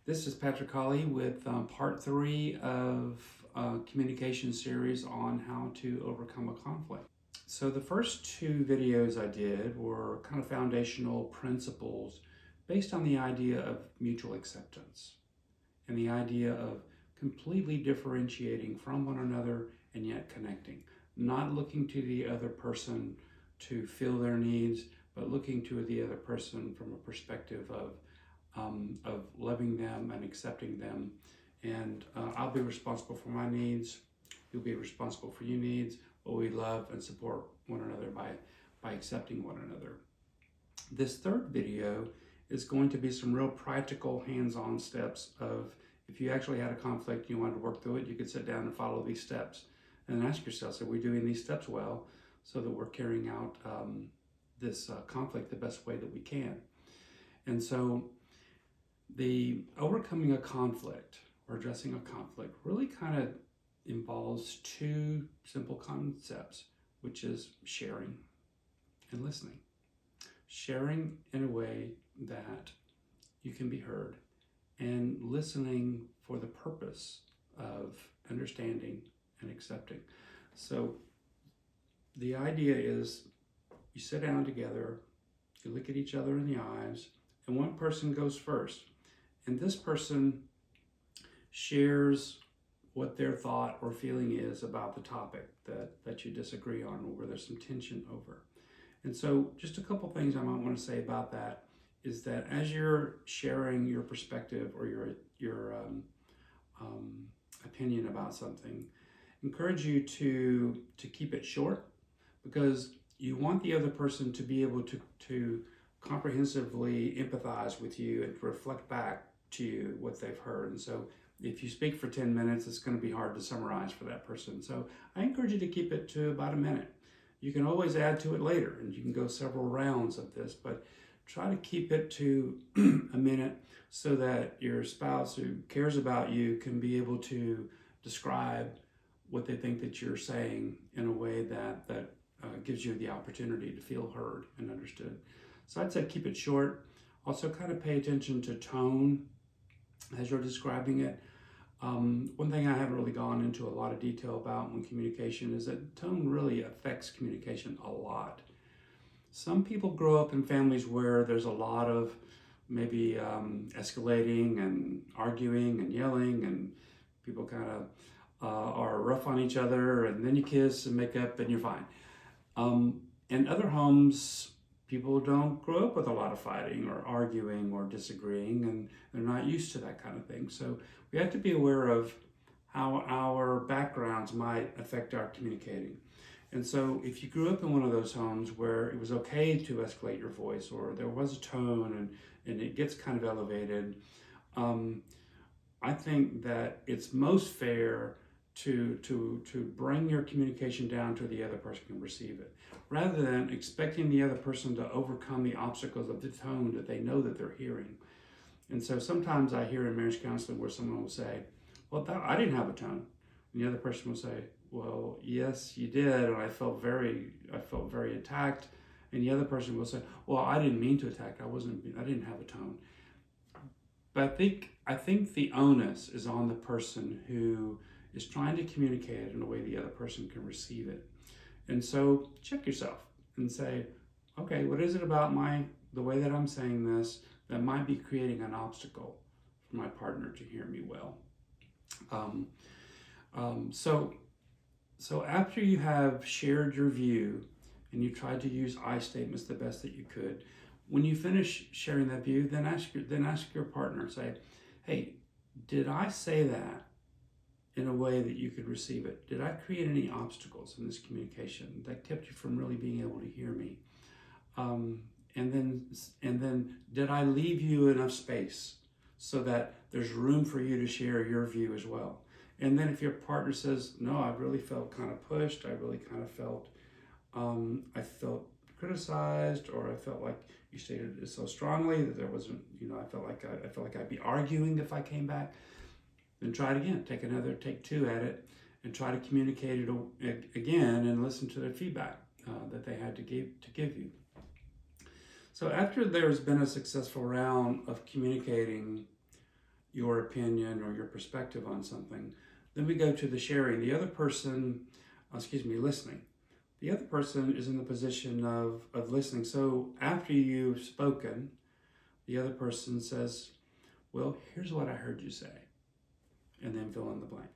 This is Patrick Colley with part three of a communication series on how to overcome a conflict. So the first two videos I did were kind of foundational principles based on the idea of mutual acceptance and the idea of completely differentiating from one another and yet connecting, not looking to the other person to fill their needs, but looking to the other person from a perspective of loving them and accepting them. And I'll be responsible for my needs. You'll be responsible for your needs, but we love and support one another by accepting one another. This third video is going to be some real practical hands-on steps of if you actually had a conflict, you wanted to work through it, you could sit down and follow these steps and ask yourself, are we doing these steps well so that we're carrying out this conflict the best way that we can? And so the overcoming a conflict or addressing a conflict really kind of involves two simple concepts, which is sharing and listening. Sharing in a way that you can be heard, and listening for the purpose of understanding and accepting. So the idea is you sit down together, you look at each other in the eyes, and one person goes first. And this person shares what their thought or feeling is about the topic that you disagree on or where there's some tension over. And so just a couple things I might want to say about that is that as you're sharing your perspective or your opinion about something, encourage you to keep it short, because you want the other person to be able to comprehensively empathize with you and reflect back to you what they've heard. And so if you speak for 10 minutes, it's going to be hard to summarize for that person. So I encourage you to keep it to about a minute. You can always add to it later, and you can go several rounds of this, but try to keep it to a minute so that your spouse who cares about you can be able to describe what they think that you're saying in a way that gives you the opportunity to feel heard and understood. So I'd say keep it short. Also kind of pay attention to tone as you're describing it. One thing I haven't really gone into a lot of detail about when communication is that tone really affects communication a lot. Some people grow up in families where there's a lot of maybe escalating and arguing and yelling, and people kind of are rough on each other, and then you kiss and make up and you're fine. In other homes, people don't grow up with a lot of fighting or arguing or disagreeing, and they're not used to that kind of thing. So we have to be aware of how our backgrounds might affect our communicating. And so if you grew up in one of those homes where it was okay to escalate your voice, or there was a tone and it gets kind of elevated, I think that it's most fair to bring your communication down to the other person can receive it, rather than expecting the other person to overcome the obstacles of the tone that they know that they're hearing. And so sometimes I hear in marriage counseling where someone will say, well, I didn't have a tone. And the other person will say, well, yes, you did, and I felt very attacked. And the other person will say, well, I didn't mean to attack. I didn't have a tone. But I think the onus is on the person who is trying to communicate it in a way the other person can receive it. And so check yourself and say, okay, what is it about the way that I'm saying this that might be creating an obstacle for my partner to hear me well? So after you have shared your view and you tried to use I statements the best that you could, when you finish sharing that view, then ask your partner, say, hey, did I say that in a way that you could receive it? Did I create any obstacles in this communication that kept you from really being able to hear me? And then did I leave you enough space so that there's room for you to share your view as well? And then if your partner says, no, I really felt kind of pushed, I really kind of felt, I felt criticized, or I felt like you stated it so strongly that there wasn't, I felt like I'd be arguing if I came back, then try it again. Take two at it, and try to communicate it again and listen to their feedback that they had to give you. So after there's been a successful round of communicating your opinion or your perspective on something. Then we go to the sharing. The other person, listening. The other person is in the position of listening. So after you've spoken, the other person says, well, here's what I heard you say, and then fill in the blank.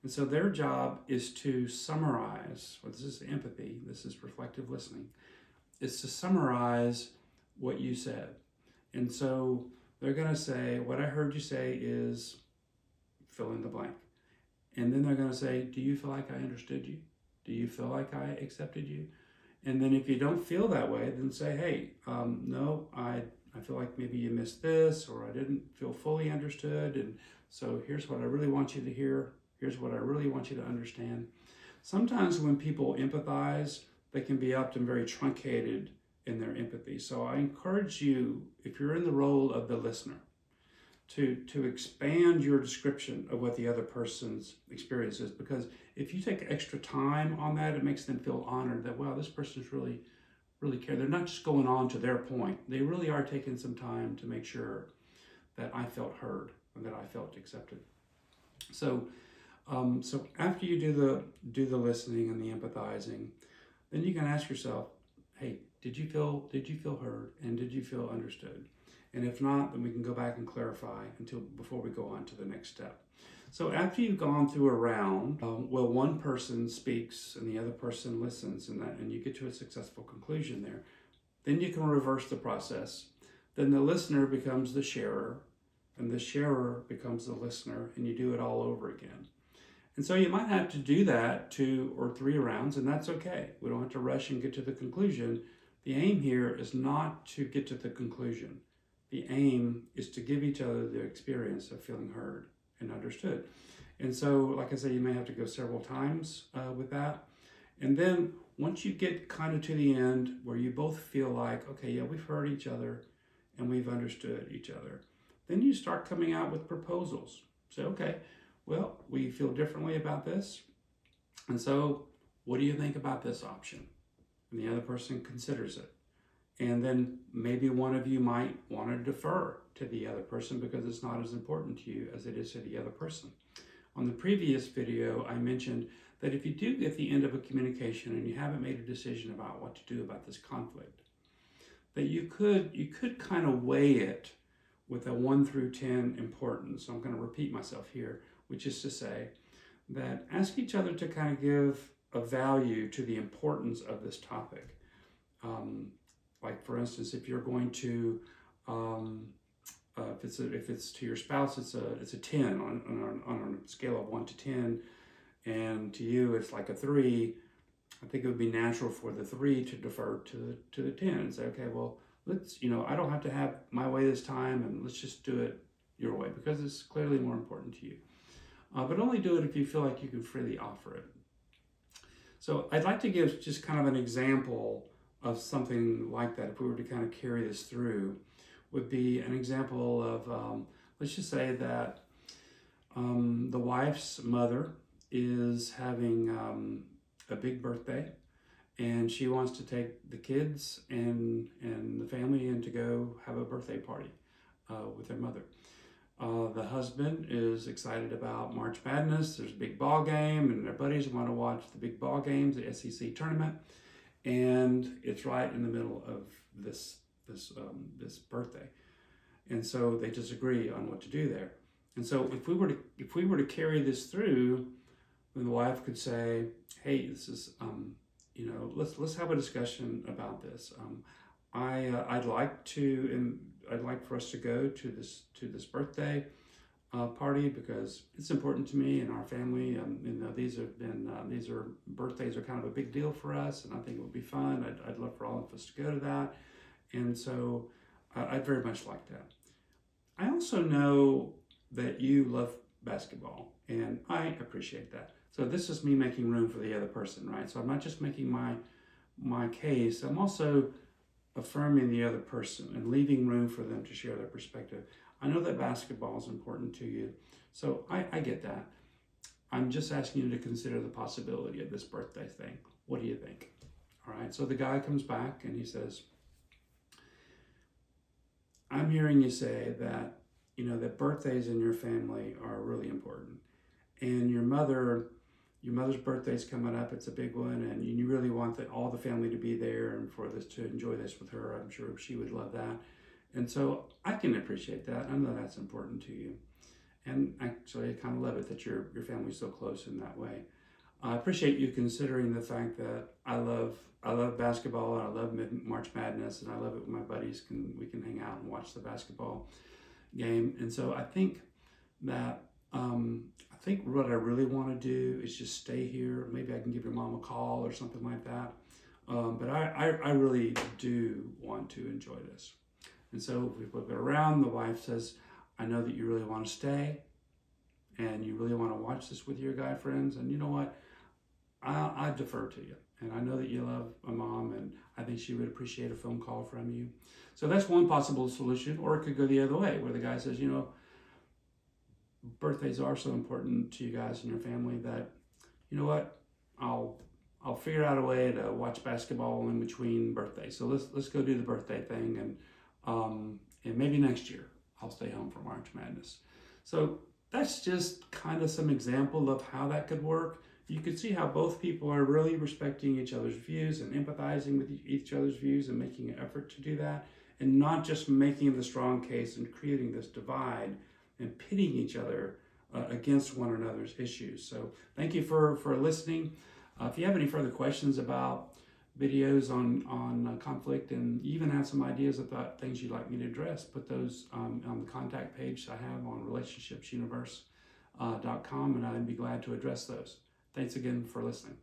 And so their job is to summarize, this is empathy, this is reflective listening, is to summarize what you said. And so they're going to say, what I heard you say is fill in the blank. And then they're going to say, do you feel like I understood you? Do you feel like I accepted you? And then if you don't feel that way, then say, hey, no, I feel like maybe you missed this, or I didn't feel fully understood. And so here's what I really want you to hear. Here's what I really want you to understand. Sometimes when people empathize, they can be often very truncated in their empathy. So I encourage you, if you're in the role of the listener, to expand your description of what the other person's experience is. Because if you take extra time on that, it makes them feel honored that, wow, this person's really care. They're not just going on to their point. They really are taking some time to make sure that I felt heard and that I felt accepted. So after you do the listening and the empathizing, then you can ask yourself, hey, did you feel heard, and did you feel understood? And if not, then we can go back and clarify before we go on to the next step. So after you've gone through a round, one person speaks and the other person listens, and you get to a successful conclusion there. Then you can reverse the process. Then the listener becomes the sharer, and the sharer becomes the listener, and you do it all over again. And so you might have to do that 2 or 3 rounds, and that's okay. We don't have to rush and get to the conclusion. The aim here is not to get to the conclusion. The aim is to give each other the experience of feeling heard and understood. And so, like I said, you may have to go several times with that. And then once you get kind of to the end where you both feel like, okay, yeah, we've heard each other and we've understood each other, then you start coming out with proposals. Say, okay, well, we feel differently about this. And so what do you think about this option? And the other person considers it. And then maybe one of you might want to defer to the other person because it's not as important to you as it is to the other person. On the previous video, I mentioned that if you do get the end of a communication and you haven't made a decision about what to do about this conflict, that you could kind of weigh it with a 1 through 10 importance. So I'm going to repeat myself here, which is to say that ask each other to kind of give a value to the importance of this topic. Like for instance, if you're going to, if it's to your spouse, it's a 10 on a scale of 1 to 10, and to you it's like a 3. I think it would be natural for the 3 to defer to the 10 and say, okay, well, let's, I don't have to have my way this time, and let's just do it your way because it's clearly more important to you. But only do it if you feel like you can freely offer it. So I'd like to give just kind of an example of something like that. If we were to kind of carry this through, would be an example of, let's just say that the wife's mother is having a big birthday, and she wants to take the kids and the family in to go have a birthday party with their mother. The husband is excited about March Madness. There's a big ball game, and their buddies want to watch the big ball games, the SEC tournament, and it's right in the middle of this birthday, and so they disagree on what to do there. And so if we were to carry this through, then the wife could say, "Hey, this is let's have a discussion about this. I'd like for us to go to this birthday party because it's important to me and our family. Birthdays are kind of a big deal for us, and I think it would be fun. I'd love for all of us to go to that, and so I'd very much like that. I also know that you love basketball, and I appreciate that. So this is me making room for the other person, right? So I'm not just making my case. I'm also affirming the other person and leaving room for them to share their perspective. I know that basketball is important to you, so I get that. I'm just asking you to consider the possibility of this birthday thing. What do you think? All right, so the guy comes back and he says, I'm hearing you say that that birthdays in your family are really important. And your mother's birthday's coming up. It's a big one, and you really want all the family to be there and for this to enjoy this with her. I'm sure she would love that. And so I can appreciate that. I know that's important to you. And actually, I kind of love it that your family's so close in that way. I appreciate you considering the fact that I love basketball, and I love March Madness, and I love it when my buddies we can hang out and watch the basketball game. And so I think that what I really want to do is just stay here. Maybe I can give your mom a call or something like that. But I really do want to enjoy this. And so if we flip it around, the wife says, I know that you really want to stay and you really want to watch this with your guy friends. And you know what? I defer to you. And I know that you love my mom, and I think she would appreciate a phone call from you. So that's one possible solution. Or it could go the other way, where the guy says, birthdays are so important to you guys and your family that, you know what, I'll figure out a way to watch basketball in between birthdays. So let's go do the birthday thing, and maybe next year I'll stay home for March Madness. So that's just kind of some example of how that could work. You could see how both people are really respecting each other's views and empathizing with each other's views and making an effort to do that, and not just making the strong case and creating this divide and pitting each other against one another's issues. So thank you for listening. If you have any further questions about videos on conflict, and you even have some ideas about things you'd like me to address, put those on the contact page I have on relationshipsuniverse.com, and I'd be glad to address those. Thanks again for listening.